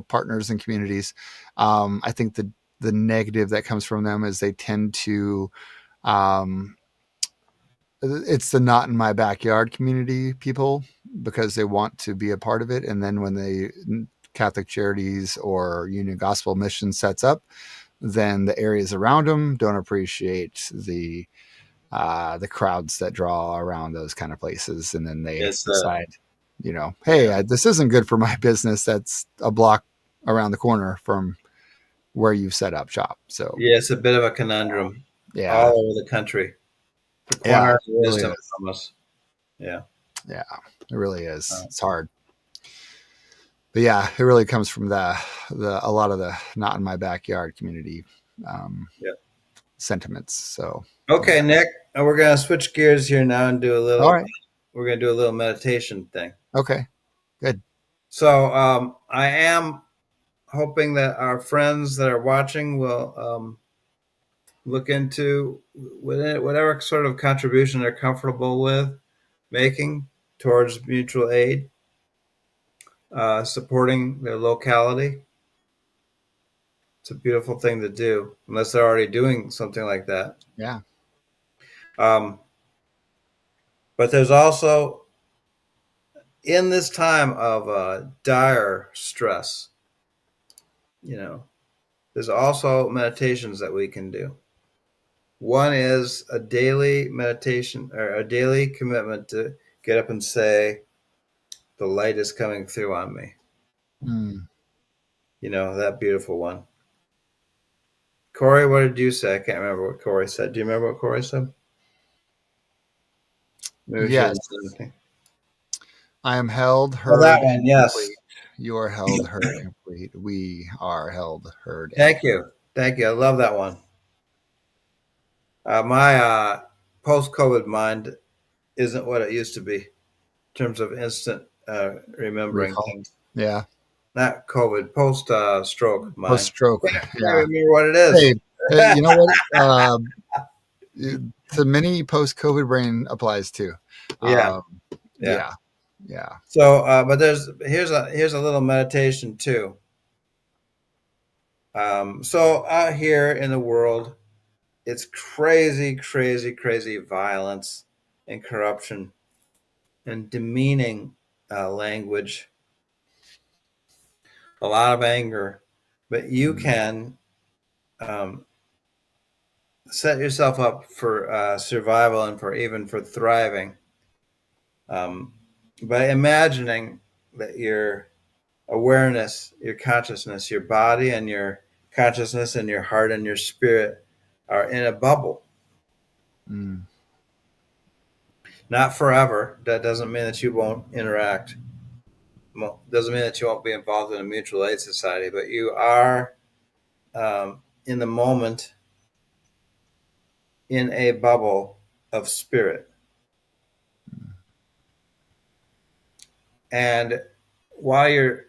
partners and communities. I think the negative that comes from them is they tend to um, it's the not in my backyard community people because they want to be a part of it, and then when they Catholic Charities or Union Gospel Mission sets up, then the areas around them don't appreciate the crowds that draw around those kind of places, and then they It's decide, hey, yeah, this isn't good for my business. That's a block around the corner from where you've set up shop. So yeah, it's a bit of a conundrum all yeah, over the country, yeah, requiring it really wisdom is. from us. Yeah. Yeah, it really is. Uh, It's hard. But yeah, it really comes from the a lot of the not in my backyard community um, yeah. sentiments. So Okay, yeah. Nick, we're gonna switch gears here now and do a All little. right. We're gonna do a little meditation thing. Okay. Good. So I am hoping that our friends that are watching will look into whatever sort of contribution they're comfortable with making towards mutual aid, supporting their locality. It's a beautiful thing to do, unless they're already doing something like that. Yeah. Um, but there's also, in this time of dire stress, you know, there's also meditations that we can do. One is a daily meditation or a daily commitment to get up and say, the light is coming through on me. Mm. That beautiful one. Corey, what did you say? I can't remember what Corey said. Do you remember what Corey said? Maybe she Yes. hasn't said anything. I am held, Oh, that heard, one. and Yes. complete. You are held, heard, complete. We are held, heard, and Thank complete. you. Thank you. I love that one. My post-COVID mind isn't what it used to be in terms of instant remembering Recall. things. Yeah. Not COVID, post-stroke Post mind. stroke. Can't Yeah. remember what it Hey, is. you know what? To many post COVID brain applies too. Yeah, Um, yeah. yeah. Yeah. So, but here's a little meditation too. So out here in the world, it's crazy, crazy, crazy violence and corruption and demeaning language, a lot of anger. But you Mm, can um, set yourself up for survival and for thriving um, by imagining that your awareness, your consciousness, your body and your consciousness and your heart and your spirit are in a bubble. mm, Not forever. That doesn't mean that you won't interact. Doesn't mean that you won't be involved in a mutual aid society, but you are in the moment in a bubble of spirit. And while you're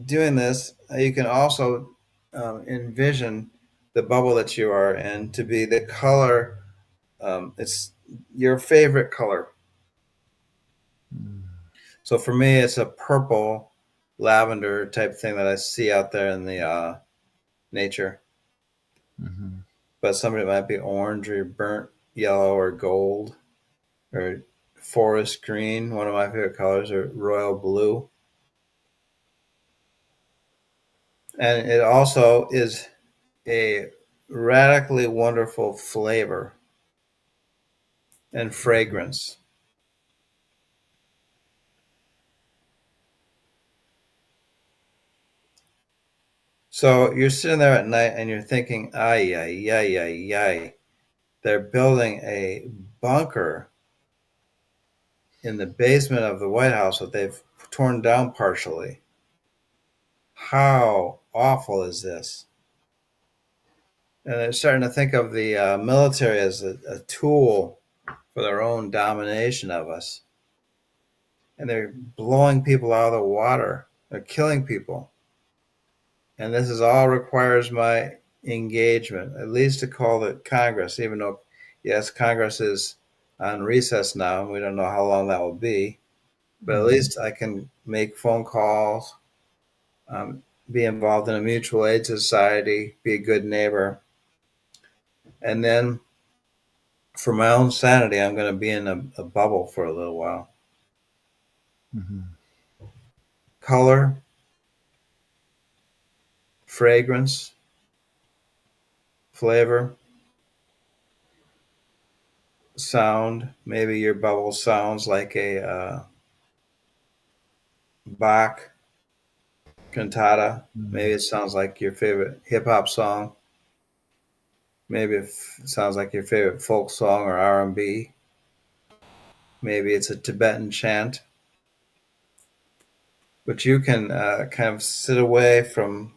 doing this, you can also envision the bubble that you are in to be the color. It's your favorite color. mm, So for me, it's a purple lavender type thing that I see out there in the nature. mhm, But somebody might be orange or burnt yellow or gold or forest green. One of my favorite colors are royal blue. And it also is a radically wonderful flavor and fragrance. So you're sitting there at night and you're thinking, ay, ay, ay, ay, ay. They're building a bunker in the basement of the White House that they've torn down partially. How awful is this? And they're starting to think of the military as a tool for their own domination of us. And they're blowing people out of the water. They're killing people. And this is all requires my engagement, at least to call the Congress, even though, yes, Congress is on recess now, and we don't know how long that will be. But at Mhm. least I can make phone calls, be involved in a mutual aid society, be a good neighbor. And then for my own sanity, I'm going to be in a bubble for a little while. Mhm. Color, fragrance, flavor, sound. Maybe your bubble sounds like a Bach cantata. Maybe Mhm. it sounds like your favorite hip hop song. Maybe it sounds like your favorite folk song or R&B. Maybe it's a Tibetan chant. But you can kind of sit away from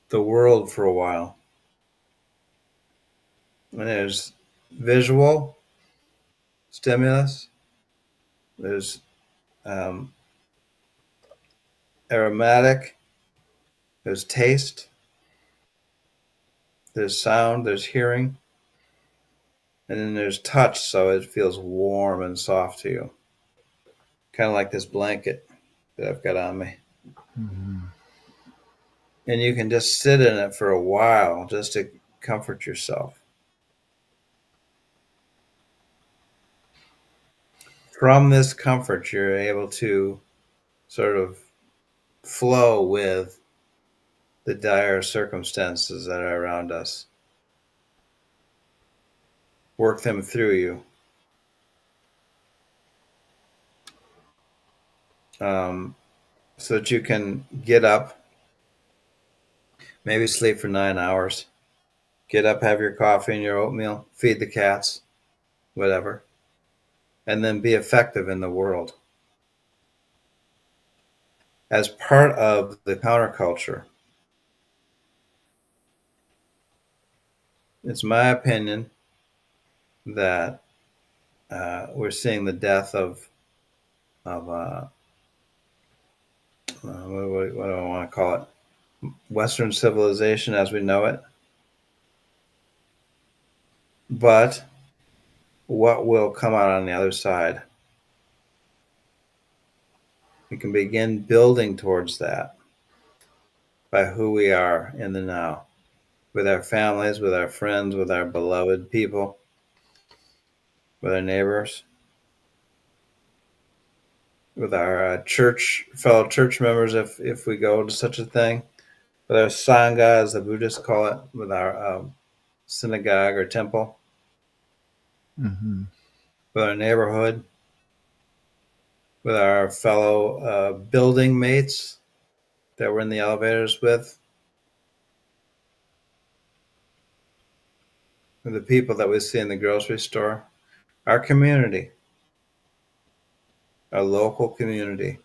the world for a while. And there's visual stimulus. There's um, aromatic. There's taste. There's sound. There's hearing. And then there's touch, so it feels warm and soft to you. Kind of like this blanket that I've got on me. Mhm. And you can just sit in it for a while just to comfort yourself. From this comfort, you're able to sort of flow with the dire circumstances that are around us, work them through you. Um, so that you can get up, maybe sleep for 9 hours, get up, have your coffee and your oatmeal, feed the cats, whatever, and then be effective in the world as part of the counterculture. It's my opinion that we're seeing the death of what do I want to call it? Western civilization as we know it. But what will come out on the other side? We can begin building towards that by who we are in the now, with our families, with our friends, with our beloved people, with our neighbors, with our church fellow church members, if we go to such a thing, with our sangha, as the Buddhists call it, with our synagogue or temple, Mhm. with our neighborhood, with our fellow building mates that we're in the elevators with the people that we see in the grocery store, our community, our local community.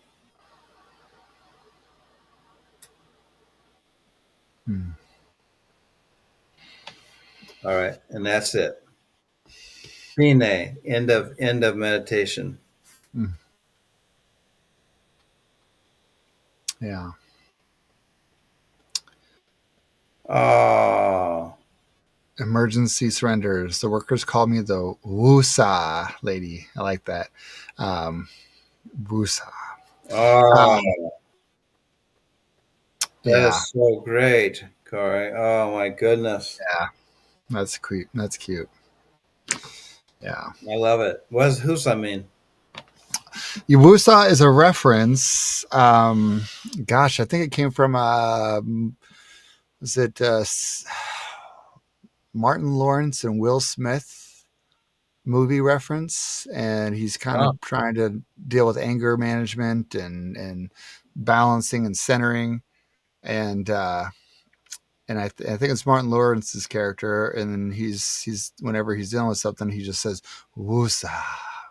Mhm. All right, and that's it. Fine, end of meditation. Mhm. Yeah. Oh, Emergency surrenders. The workers call me the Wusa lady. I like that. Um, Wusa. Um, oh, that yeah. is so great, Corey. Oh my goodness, Yeah. That's cute. That's cute. Yeah. I love it. Who's that mean? Wusa is a reference. Gosh, I think it came from, was it Martin Lawrence and Will Smith movie reference? And he's kind Oh, of trying to deal with anger management and balancing and centering. and I think it's Martin Lawrence's character, and then he's whenever he's dealing with something, he just says "woosa,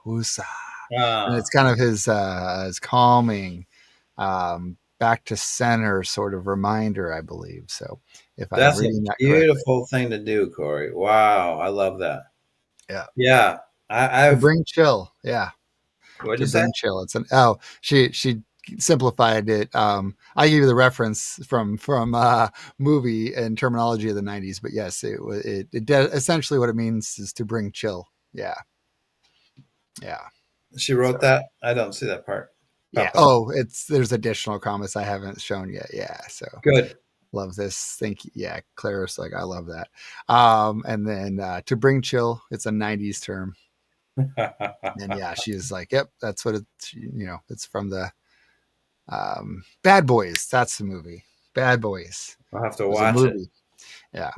woosa," and it's Ah, kind of his calming, back to center sort of reminder, I believe. So if I'm that's a reading that correctly, beautiful thing to do, Corey. Wow, I love that. yeah, Yeah, to I've. bring chill, yeah, What'd you to say? bring chill. It's an she simplified it. I gave you the reference from movie and terminology of the '90s, but yes, essentially what it means is to bring chill. Yeah, yeah. She wrote So that. I don't see that part yeah. pop up. Oh, it's there's additional comments I haven't shown yet. Yeah. So Good. love this. Thank you. Yeah, Clarice, like I love that. And then to bring chill, it's a '90s term. And yeah, she's like, yep, that's what it's. It's from the Bad Boys. That's the movie. Bad Boys I'll have to was a watch it. movie. Yeah.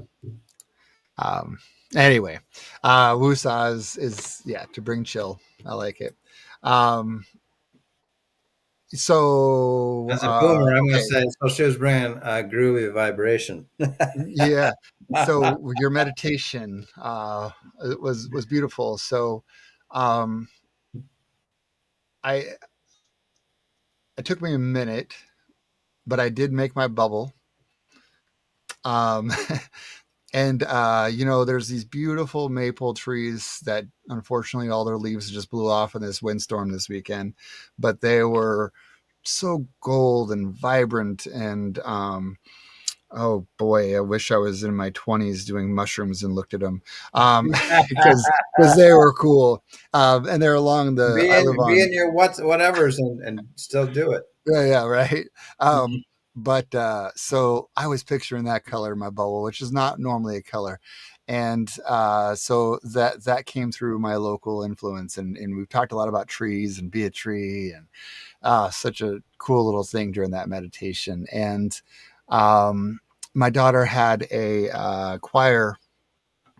Um, anyway, Wusa is yeah, to bring chill. I like it. Um, so As a boomer, I'm going to okay, say so. She was bringing a groovy vibration. yeah. So your meditation was beautiful. So um, I it took me a minute, but I did make my bubble. Um, and there's these beautiful maple trees that unfortunately all their leaves just blew off in this windstorm this weekend, but they were so gold and vibrant, and oh boy, I wish I was in my 20s doing mushrooms and looked at them, because they were cool. And they're along the be I in live be on. in your whatevers and still do it. Yeah, yeah, right. But so I was picturing that color in my bubble, which is not normally a color. And so that came through my local influence, and we've talked a lot about trees and be a tree, and such a cool little thing during that meditation. And um, my daughter had a choir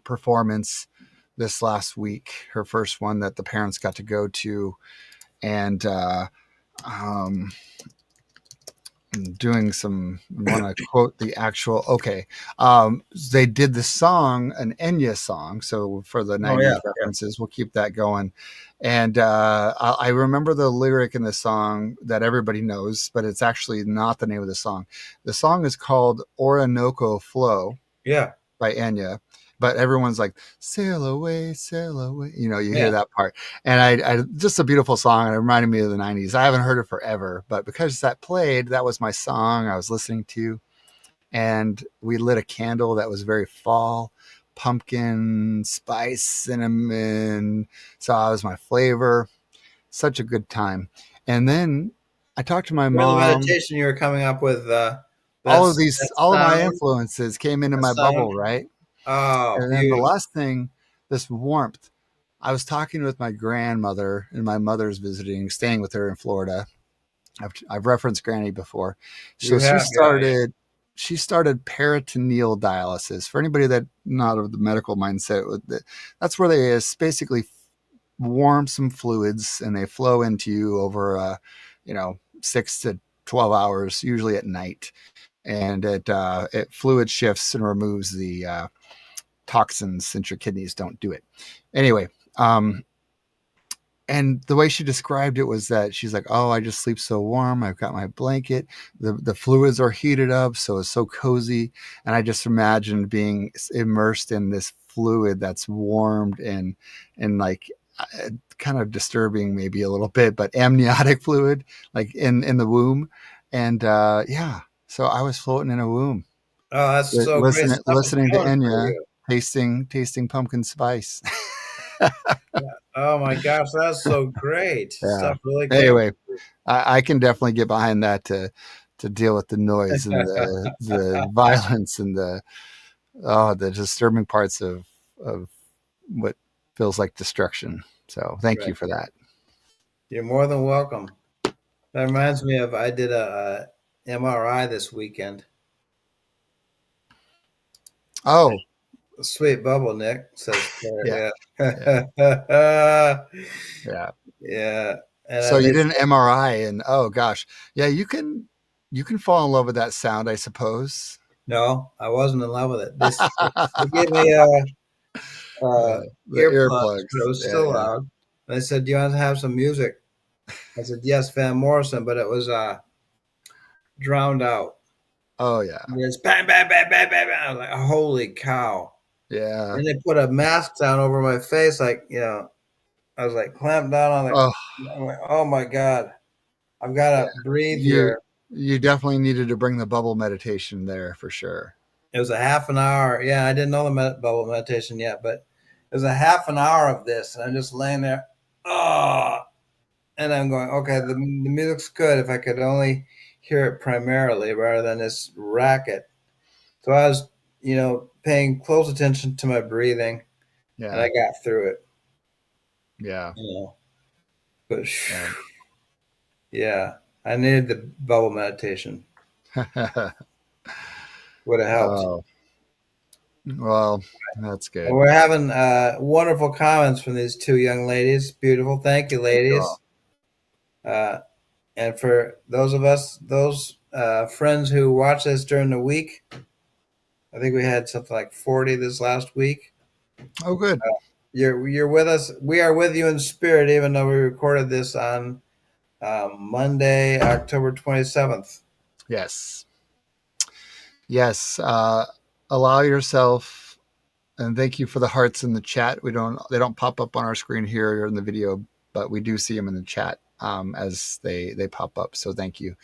performance this last week, her first one that the parents got to go to, and um, doing some want to quote the actual okay, they did the song, an Enya song, so for the Oh 90s yeah, yeah. references we'll keep that going. And I remember the lyric in the song that everybody knows, but it's actually not the name of the song is called Orinoco Flow Yeah, by Enya, but everyone's like sail away. You hear yeah. that part, and I just a beautiful song. And it reminded me of the '90s. I haven't heard it forever, but because that played, that was my song I was listening to, and we lit a candle that was very fall, pumpkin spice, cinnamon. So that was my flavor. Such a good time. And then I talked to my During the mom. meditation, you were coming up with that All of my sound, influences came into that my sound. bubble, right? Oh, And then the beautiful. last thing, this warmth. I was talking with my grandmother, and my mother's visiting, staying with her in Florida. I've referenced Granny before. So You have, yeah, yeah. she started peritoneal dialysis. For anybody that not of the medical mindset, that's where they basically warm some fluids and they flow into you over 6 to 12 hours, usually at night, and it fluid shifts and removes the toxins since your kidneys don't do it. Anyway, and the way she described it was that she's like, "Oh, I just sleep so warm. I've got my blanket. The fluids are heated up, so it's so cozy." And I just imagined being immersed in this fluid that's warmed and like kind of disturbing, maybe a little bit, but amniotic fluid, like in the womb. And yeah, so I was floating in a womb, Oh, that's so great. Stuff is listening to going for Enya, you. tasting pumpkin spice. Yeah. Oh my gosh, that's so great. Yeah. Stuff really came. Anyway, I can definitely get behind that to deal with the noise and the violence and the disturbing parts of what feels like destruction. So thank Right. you for that. You're more than welcome. That reminds me of I did a MRI this weekend. Oh Sweet bubble, Nick says yeah, Claire. yeah, Yeah. yeah. Yeah. And So you they did an said, MRI, and oh gosh, yeah, you can fall in love with that sound, I suppose. No, I wasn't in love with it. They gave me The earplugs, but it earplugs. was Yeah, still yeah. loud. And they said, "Do you want to have some music?" I said, "Yes, Van Morrison," but it was drowned out. Oh yeah. And it's bang, bang, bang, bang, bang, bang. I was like, "Holy cow!" Yeah. And they put a mask down over my face, like I was like clamped down on Oh, I'm like, "Oh my god, I've got yeah. to breathe You here." you definitely needed to bring the bubble meditation there for sure. It was a half an hour. Yeah, I didn't know the bubble meditation yet, but it was a half an hour of this, and I'm just laying there. Oh, and I'm going, okay, the music's good if I could only hear it primarily rather than this racket. So I was, paying close attention to my breathing, and Yeah. I got through it. Yeah. You know, but Yeah. yeah, I needed the bubble meditation. Would have helped. Oh, well, that's And good. we're having wonderful comments from these two young ladies. Beautiful. Thank you, Thank you all. ladies. Uh, and for those friends who watch this during the week, I think we had something like 40 this last week. Oh, good. You're with us. We are with you in spirit, even though we recorded this on Monday, October 27th. Yes. Yes. Allow yourself, and thank you for the hearts in the chat. They don't pop up on our screen here or in the video, but we do see them in the chat as they pop up. So thank you.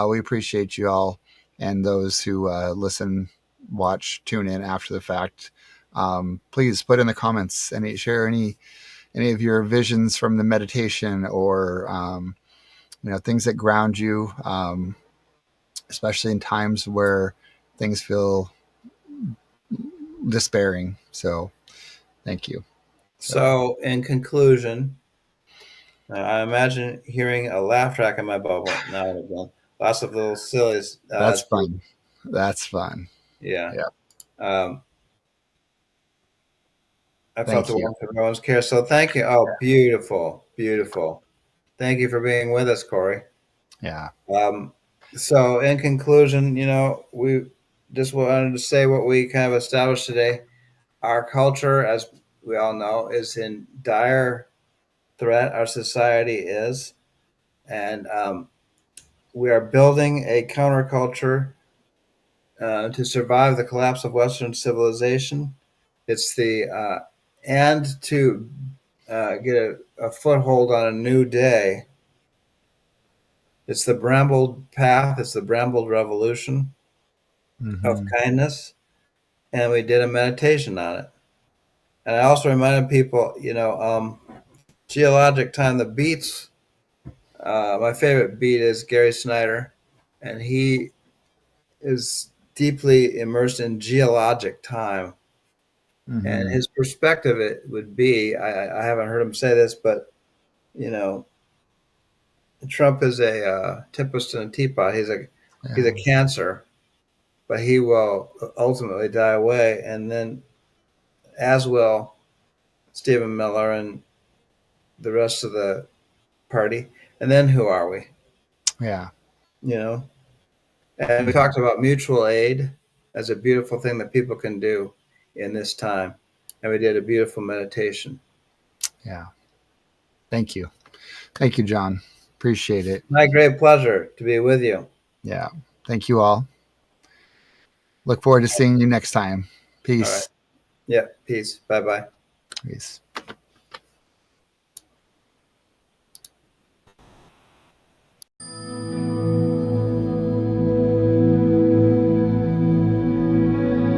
We appreciate you all and those who listen, watch, tune in after the fact. Please put in the comments and share any of your visions from the meditation or things that ground you, especially in times where things feel despairing. So thank you. So So, in conclusion, I imagine hearing a laugh track in my bubble now and again. Lots of little sillies. that's fun. That's fun. Yeah. Yeah. Um, I felt Thank the you. warmth of everyone's care. So thank you. Oh, beautiful, beautiful. Thank you for being with us, Corey. Yeah. Um, so in conclusion, we just wanted to say what we kind of established today. Our culture, as we all know, is in dire threat. Our society is, and we are building a counterculture to survive the collapse of Western civilization. It's the and to get a foothold on a new day. It's the Brambled path. It's the Brambled revolution of Mm-hmm. kindness, and we did a meditation on it. And I also reminded people, geologic time. The beats. My favorite beat is Gary Snyder, and he is deeply immersed in geologic time. And Mm-hmm. his perspective it would be, I haven't heard him say this, but you know, Trump is a tempest in a teapot. He's a Yeah. cancer, but he will ultimately die away, and then as will Stephen Miller and the rest of the party. And then who are we? Yeah. You know. And we Mm-hmm. talked about mutual aid as a beautiful thing that people can do in this time, and we did a beautiful meditation. Yeah. Thank you. Thank you, John. Appreciate it. My great pleasure to be with you. Yeah. Thank you all. Look forward to seeing you next time. All right. Peace. Yeah. Peace. Bye bye. Peace.